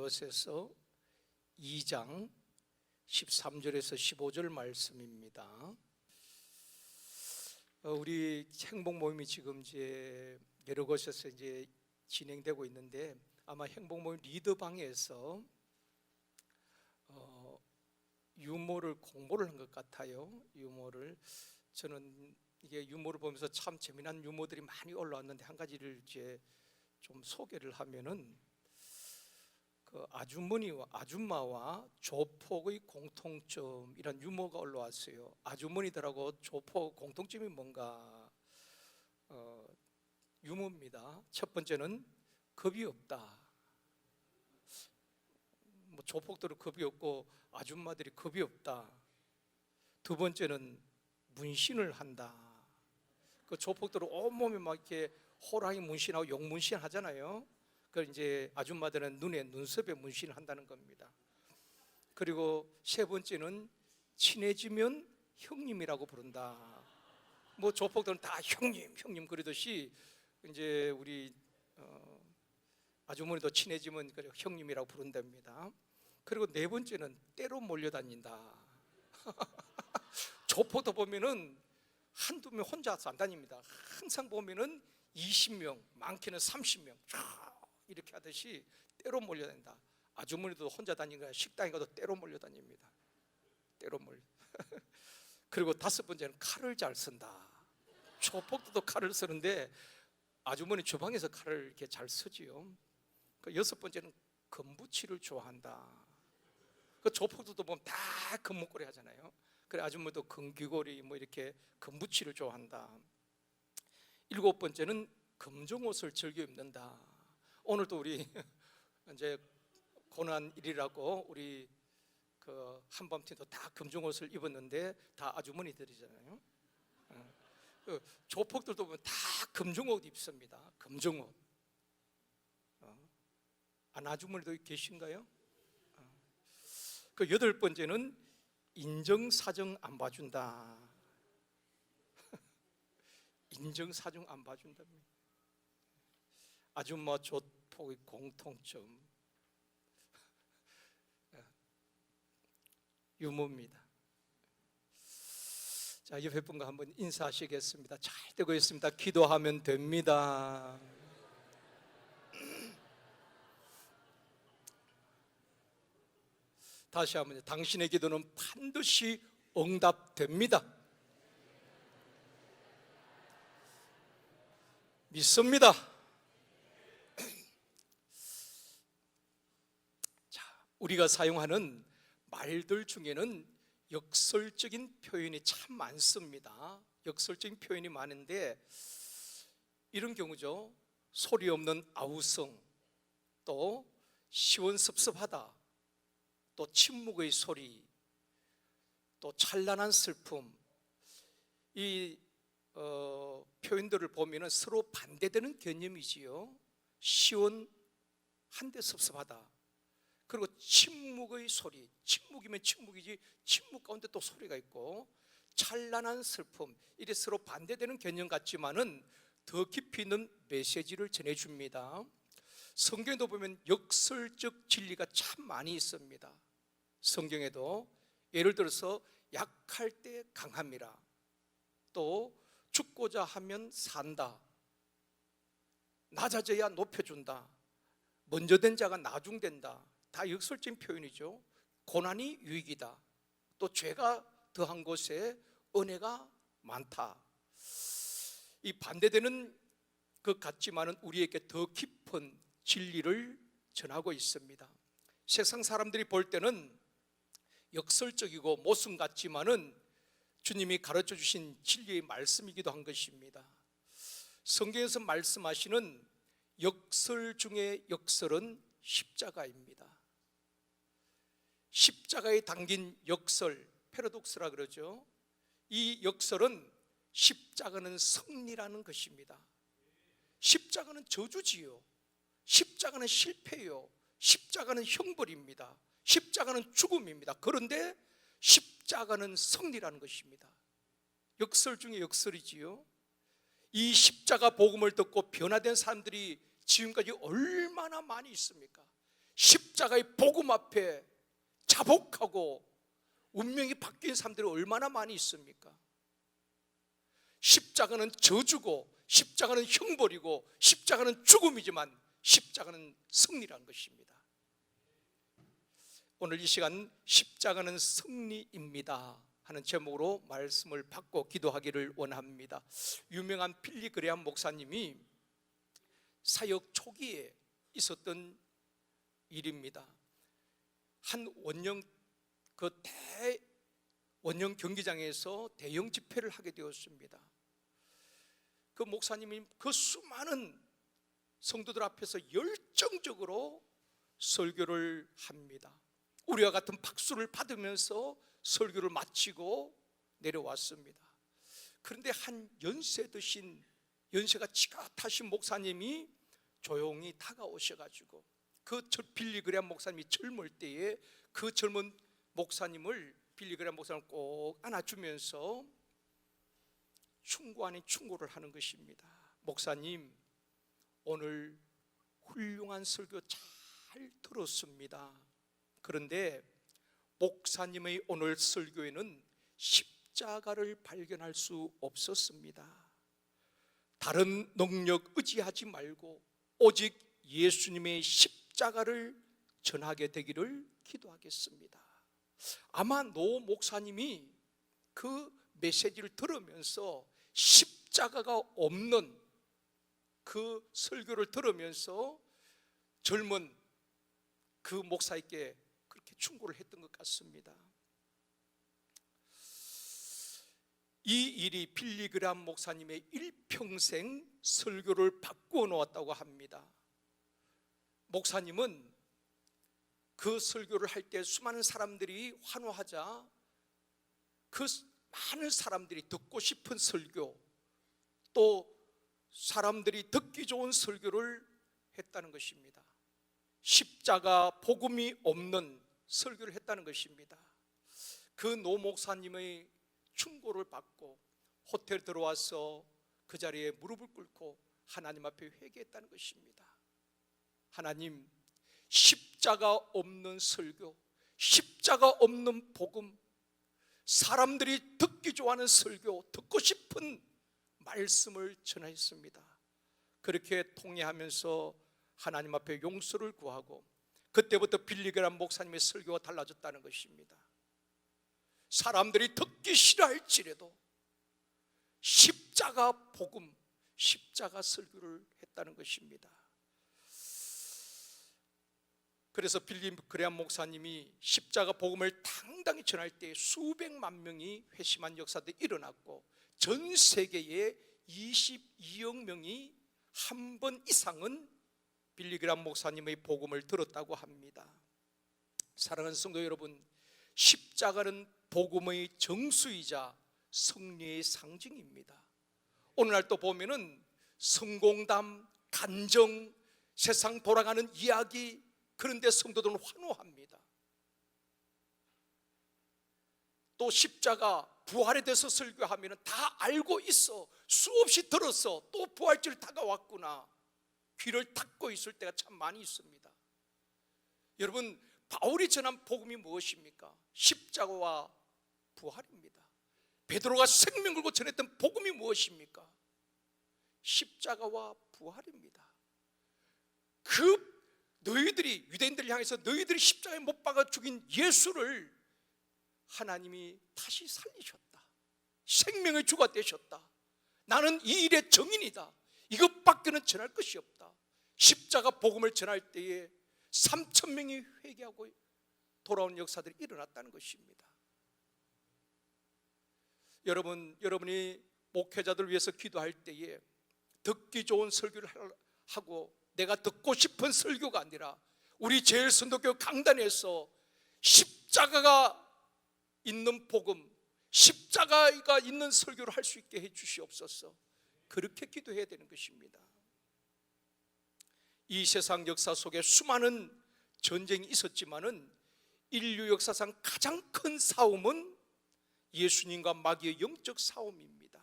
골로새서 2장 13절에서 15절 말씀입니다. 우리 행복 모임이 지금 이제 여러 곳에서 이제 진행되고 있는데, 아마 행복 모임 리더방에서 유머를 공모를 한 것 같아요. 유머를 저는 이게 유머를 보면서 참 재미난 유머들이 많이 올라왔는데, 한 가지를 이제 좀 소개를 하면은, 그 아주머니와 아줌마와 조폭의 공통점, 이런 유머가 올라왔어요. 아주머니들하고 조폭 공통점이 뭔가? 유머입니다. 첫 번째는 겁이 없다. 뭐 조폭들은 겁이 없고 아줌마들이 겁이 없다. 두 번째는 문신을 한다. 그 조폭들은 온몸에 막 이렇게 호랑이 문신하고 용 문신 하잖아요. 그걸 이제 아줌마들은 눈에, 눈썹에 문신을 한다는 겁니다. 그리고 세 번째는 친해지면 형님이라고 부른다. 뭐 조폭들은 다 형님 그러듯이 이제 우리 아주머니도 친해지면 형님이라고 부른답니다. 그리고 네 번째는 때로 몰려다닌다. 조폭도 보면은 한두 명 혼자서 안 다닙니다. 항상 보면은 20명, 많게는 30명 이렇게 하듯이 때로 몰려다닌다. 아주머니도 혼자 다니니까 식당에 가도 때로 몰려다닙니다. 때로 몰려. 그리고 다섯 번째는 칼을 잘 쓴다. 조폭도 칼을 쓰는데 아주머니 주방에서 칼을 이렇게 잘 쓰지요. 그 여섯 번째는 금붙이를 좋아한다. 그 조폭들도 보면 다 금목걸이 하잖아요. 그래 아주머니도 금귀걸이 뭐 이렇게 금붙이를 좋아한다. 일곱 번째는 금종옷을 즐겨 입는다. 오늘도 우리 이제 고난일이라고 우리 그 한밤팀도 다 금종옷을 입었는데 다 아주머니들이잖아요. 그 조폭들도 보면 다 금종옷 입습니다. 금종옷. 안 아주머니도 계신가요? 그 여덟 번째는 인정사정 안 봐준다. 인정사정 안 봐준답니다. 아줌마 조폭의 공통점 유머입니다. 자, 옆에 분과 한번 인사하시겠습니다. 잘 되고 있습니다. 기도하면 됩니다. 다시 한번, 당신의 기도는 반드시 응답됩니다. 믿습니다. 자, 우리가 사용하는 말들 중에는 역설적인 표현이 참 많습니다. 역설적인 표현이 많은데 이런 경우죠. 소리 없는 아우성, 또 시원섭섭하다, 또 침묵의 소리, 또 찬란한 슬픔. 이 표현들을 보면 서로 반대되는 개념이지요. 시원한데 섭섭하다. 그리고 침묵의 소리, 침묵이면 침묵이지 침묵 가운데 또 소리가 있고, 찬란한 슬픔, 이래 서로 반대되는 개념 같지만은 더 깊이 있는 메시지를 전해줍니다. 성경에도 보면 역설적 진리가 참 많이 있습니다. 성경에도 예를 들어서 약할 때 강함이라, 또 죽고자 하면 산다, 낮아져야 높여준다, 먼저 된 자가 나중된다. 다 역설적인 표현이죠. 고난이 유익이다, 또 죄가 더한 곳에 은혜가 많다. 이 반대되는 것 같지만은 우리에게 더 깊은 진리를 전하고 있습니다. 세상 사람들이 볼 때는 역설적이고 모순 같지만은 주님이 가르쳐 주신 진리의 말씀이기도 한 것입니다. 성경에서 말씀하시는 역설 중에 역설은 십자가입니다. 십자가에 담긴 역설, 패러독스라 그러죠. 이 역설은 십자가는 승리라는 것입니다. 십자가는 저주지요. 십자가는 실패요. 십자가는 형벌입니다. 십자가는 죽음입니다. 그런데 십자가는 승리라는 것입니다. 역설 중에 역설이지요. 이 십자가 복음을 듣고 변화된 사람들이 지금까지 얼마나 많이 있습니까? 십자가의 복음 앞에 자복하고 운명이 바뀐 사람들이 얼마나 많이 있습니까? 십자가는 저주고, 십자가는 형벌이고, 십자가는 죽음이지만 십자가는 승리라는 것입니다. 오늘 이 시간 십자가는 승리입니다 하는 제목으로 말씀을 받고 기도하기를 원합니다. 유명한 빌리 그레함 목사님이 사역 초기에 있었던 일입니다. 한 원형 원형 경기장에서 대형 집회를 하게 되었습니다. 그 목사님이 그 수많은 성도들 앞에서 열정적으로 설교를 합니다. 우리와 같은 박수를 받으면서 설교를 마치고 내려왔습니다. 그런데 한 연세 드신, 연세가 지긋하신 목사님이 조용히 다가오셔가지고 그 빌리 그레함 목사님이 젊을 때에 그 젊은 목사님을, 빌리 그레함 목사님을 꼭 안아주면서 충고 아닌 충고를 하는 것입니다. 목사님, 오늘 훌륭한 설교 잘 들었습니다. 그런데 목사님의 오늘 설교에는 십자가를 발견할 수 없었습니다. 다른 능력 의지하지 말고 오직 예수님의 십자가를 전하게 되기를 기도하겠습니다. 아마 노 목사님이 그 메시지를 들으면서 십자가가 없는 그 설교를 들으면서 젊은 그 목사에게 그렇게 충고를 했던 것 같습니다. 이 일이 빌리 그레함 목사님의 일평생 설교를 바꾸어 놓았다고 합니다. 목사님은 그 설교를 할 때 수많은 사람들이 환호하자 그 많은 사람들이 듣고 싶은 설교, 또 사람들이 듣기 좋은 설교를 했다는 것입니다. 십자가 복음이 없는 설교를 했다는 것입니다. 그 노 목사님의 충고를 받고 호텔 들어와서 그 자리에 무릎을 꿇고 하나님 앞에 회개했다는 것입니다. 하나님, 십자가 없는 설교, 십자가 없는 복음, 사람들이 듣기 좋아하는 설교, 듣고 싶은 말씀을 전했습니다. 그렇게 통회하면서 하나님 앞에 용서를 구하고 그때부터 빌리 그레함 목사님의 설교가 달라졌다는 것입니다. 사람들이 듣기 싫어할지라도 십자가 복음, 십자가 설교를 했다는 것입니다. 그래서 빌리 그레함 목사님이 십자가 복음을 당당히 전할 때 수백만 명이 회심한 역사도 일어났고 전 세계에 22억 명이 한 번 이상은 빌리 그레함 목사님의 복음을 들었다고 합니다. 사랑하는 성도 여러분, 십자가는 복음의 정수이자 승리의 상징입니다. 오늘날 또 보면은 성공담, 간정, 세상 돌아가는 이야기, 그런데 성도들은 환호합니다. 또 십자가 부활에 대해서 설교하면 다 알고 있어, 수없이 들었어, 또 부활절 다가왔구나, 귀를 닫고 있을 때가 참 많이 있습니다. 여러분, 바울이 전한 복음이 무엇입니까? 십자가와 부활입니다. 베드로가 생명 걸고 전했던 복음이 무엇입니까? 십자가와 부활입니다. 그 너희들이, 유대인들을 향해서 너희들이 십자가에 못 박아 죽인 예수를 하나님이 다시 살리셨다, 생명의 주가 되셨다, 나는 이 일의 정인이다, 이것밖에는 전할 것이 없다. 십자가 복음을 전할 때에 3,000명이 회개하고 돌아온 역사들이 일어났다는 것입니다. 여러분이 목회자들 위해서 기도할 때에 듣기 좋은 설교를 하고 내가 듣고 싶은 설교가 아니라 우리 제일선도교 강단에서 십자가가 있는 복음, 십자가가 있는 설교를 할 수 있게 해 주시옵소서. 그렇게 기도해야 되는 것입니다. 이 세상 역사 속에 수많은 전쟁이 있었지만은 인류 역사상 가장 큰 싸움은 예수님과 마귀의 영적 싸움입니다.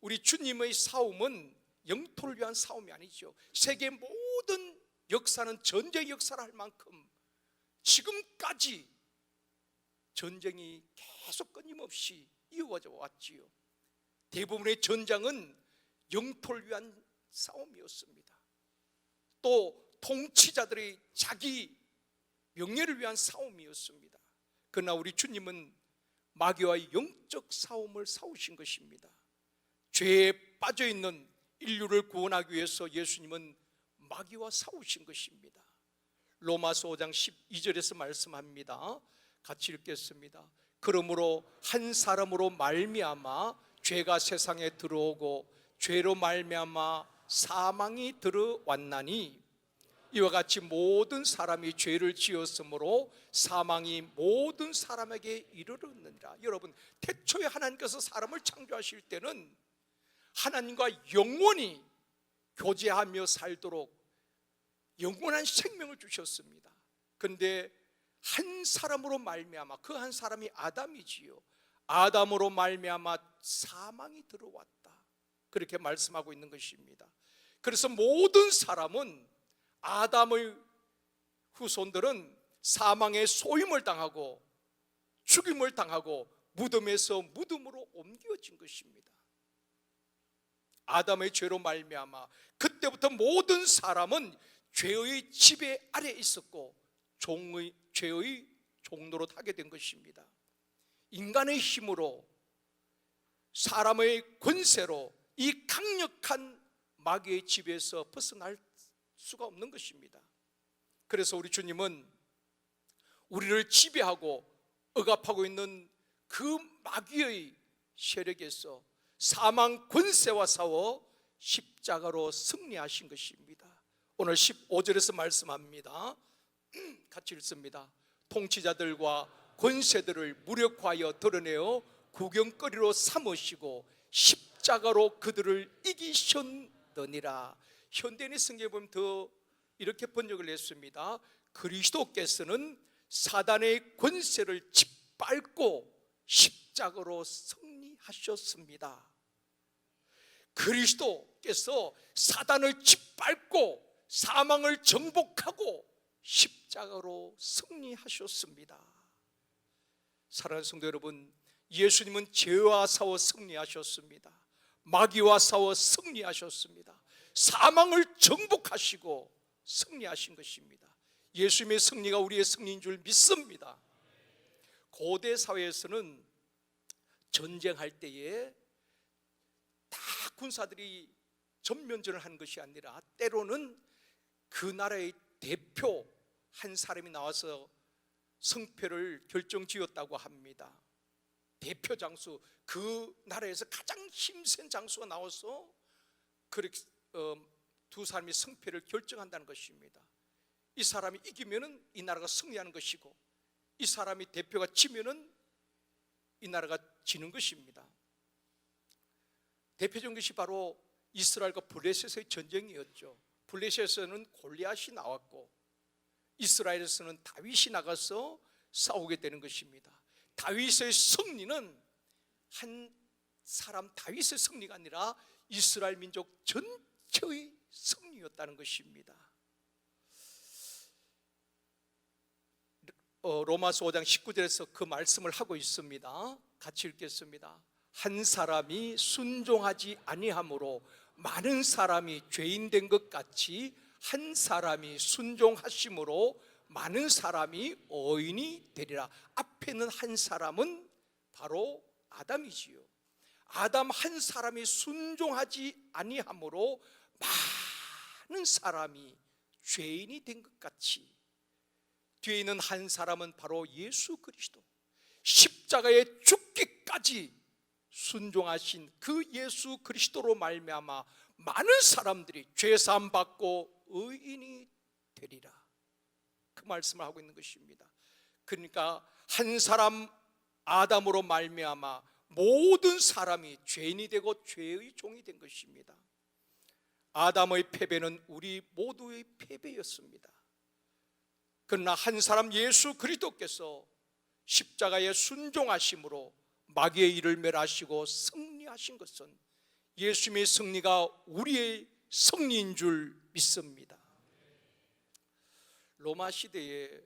우리 주님의 싸움은 영토를 위한 싸움이 아니죠. 세계 모든 역사는 전쟁 역사를 할 만큼 지금까지 전쟁이 계속 끊임없이 이어져 왔지요. 대부분의 전장은 영토를 위한 싸움이었습니다. 또 통치자들의 자기 명예를 위한 싸움이었습니다. 그러나 우리 주님은 마귀와의 영적 싸움을 싸우신 것입니다. 죄에 빠져있는 인류를 구원하기 위해서 예수님은 마귀와 싸우신 것입니다. 로마서 5장 12절에서 말씀합니다. 같이 읽겠습니다. 그러므로 한 사람으로 말미암아 죄가 세상에 들어오고 죄로 말미암아 사망이 들어왔나니 이와 같이 모든 사람이 죄를 지었으므로 사망이 모든 사람에게 이르렀느니라. 여러분, 태초에 하나님께서 사람을 창조하실 때는 하나님과 영원히 교제하며 살도록 영원한 생명을 주셨습니다. 그런데 한 사람으로 말미암아, 그 한 사람이 아담이지요. 아담으로 말미암아 사망이 들어왔다. 그렇게 말씀하고 있는 것입니다. 그래서 모든 사람은, 아담의 후손들은 사망의 소임을 당하고 죽임을 당하고 무덤에서 무덤으로 옮겨진 것입니다. 아담의 죄로 말미암아 그때부터 모든 사람은 죄의 지배 아래 있었고 죄의 종노릇 하게 된 것입니다. 인간의 힘으로, 사람의 권세로 이 강력한 마귀의 지배에서 벗어날 수가 없는 것입니다. 그래서 우리 주님은 우리를 지배하고 억압하고 있는 그 마귀의 세력에서 사망 권세와 싸워 십자가로 승리하신 것입니다. 오늘 15절에서 말씀합니다. 같이 읽습니다. 통치자들과 권세들을 무력화하여 드러내어 구경거리로 삼으시고 십자가로 그들을 이기셨느니라. 현대인의 성경에 보면 더 이렇게 번역을 했습니다. 그리스도께서는 사단의 권세를 짓밟고 십자가로 승리하셨습니다. 그리스도께서 사단을 짓밟고 사망을 정복하고 십자가로 승리하셨습니다. 사랑하는 성도 여러분, 예수님은 죄와 싸워 승리하셨습니다. 마귀와 싸워 승리하셨습니다. 사망을 정복하시고 승리하신 것입니다. 예수님의 승리가 우리의 승리인 줄 믿습니다. 고대 사회에서는 전쟁할 때에 다 군사들이 전면전을 한 것이 아니라 때로는 그 나라의 대표 한 사람이 나와서 승패를 결정지었다고 합니다. 대표 장수, 그 나라에서 가장 힘센 장수가 나와서 그렇게 두 사람이 승패를 결정한다는 것입니다. 이 사람이 이기면은 이 나라가 승리하는 것이고, 이 사람이 대표가 지면은 이 나라가 지는 것입니다. 대표적인 것이 바로 이스라엘과 블레셋의 전쟁이었죠. 블레셋에서는 골리앗이 나왔고 이스라엘에서는 다윗이 나가서 싸우게 되는 것입니다. 다윗의 승리는 한 사람 다윗의 승리가 아니라 이스라엘 민족 전체의 승리였다는 것입니다. 로마서 5장 19절에서 그 말씀을 하고 있습니다. 같이 읽겠습니다. 한 사람이 순종하지 아니함으로 많은 사람이 죄인 된 것 같이 한 사람이 순종하심으로 많은 사람이 의인이 되리라. 앞에는 한 사람은 바로 아담이지요. 아담 한 사람이 순종하지 아니함으로 많은 사람이 죄인이 된 것 같이 뒤에 있는 한 사람은 바로 예수 그리스도, 십자가에 죽기까지 순종하신 그 예수 그리스도로 말미암아 많은 사람들이 죄사함 받고 의인이 되리라. 그 말씀을 하고 있는 것입니다. 그러니까 한 사람 아담으로 말미암아 모든 사람이 죄인이 되고 죄의 종이 된 것입니다. 아담의 패배는 우리 모두의 패배였습니다. 그러나 한 사람 예수 그리스도께서 십자가에 순종하심으로 마귀의 일을 멸하시고 승리하신 것은 예수님의 승리가 우리의 승리인 줄 믿습니다. 로마 시대에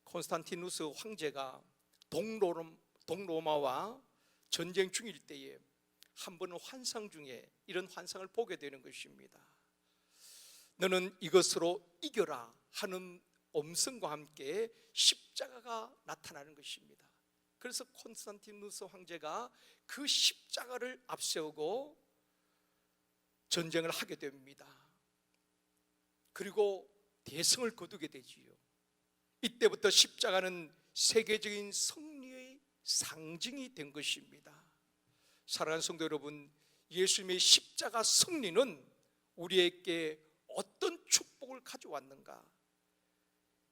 콘스탄티누스 황제가 동로마와 전쟁 중일 때에 한 번은 환상 중에 이런 환상을 보게 되는 것입니다. 너는 이것으로 이겨라 하는 음성과 함께 십자가가 나타나는 것입니다. 그래서 콘스탄티누스 황제가 그 십자가를 앞세우고 전쟁을 하게 됩니다. 그리고 대성을 거두게 되지요. 이때부터 십자가는 세계적인 승리의 상징이 된 것입니다. 사랑하는 성도 여러분, 예수님의 십자가 승리는 우리에게 어떤 축복을 가져왔는가?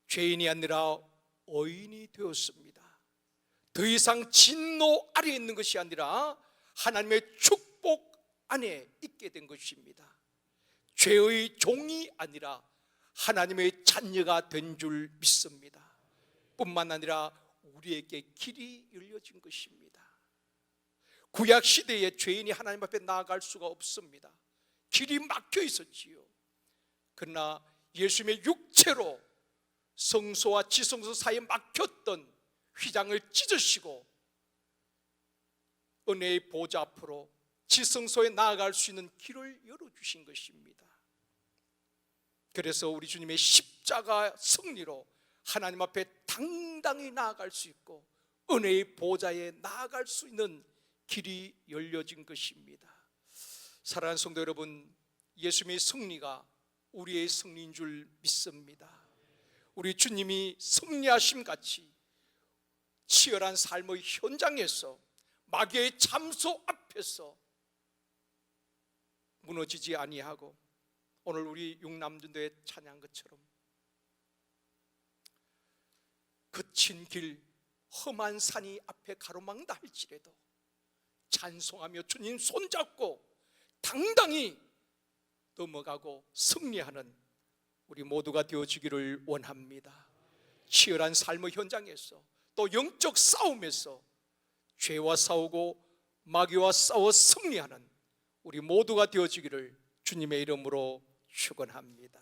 죄인이 아니라 의인이 되었습니다. 더 이상 진노 아래에 있는 것이 아니라 하나님의 축복 안에 있게 된 것입니다. 죄의 종이 아니라 하나님의 자녀가 된 줄 믿습니다. 뿐만 아니라 우리에게 길이 열려진 것입니다. 구약 시대에 죄인이 하나님 앞에 나아갈 수가 없습니다. 길이 막혀 있었지요. 그러나 예수님의 육체로 성소와 지성소 사이에 막혔던 휘장을 찢으시고 은혜의 보좌 앞으로 지성소에 나아갈 수 있는 길을 열어주신 것입니다. 그래서 우리 주님의 십자가 승리로 하나님 앞에 당당히 나아갈 수 있고 은혜의 보좌에 나아갈 수 있는 길이 열려진 것입니다. 사랑하는 성도 여러분, 예수님의 승리가 우리의 승리인 줄 믿습니다. 우리 주님이 승리하심 같이 치열한 삶의 현장에서 마귀의 잠소 앞에서 무너지지 아니하고 오늘 우리 육남전도의 찬양 것처럼 거친 길 험한 산이 앞에 가로막는다 할지라도 찬송하며 주님 손잡고 당당히 넘어가고 승리하는 우리 모두가 되어지기를 원합니다. 치열한 삶의 현장에서 또 영적 싸움에서 죄와 싸우고 마귀와 싸워 승리하는 우리 모두가 되어지기를 주님의 이름으로 축원합니다.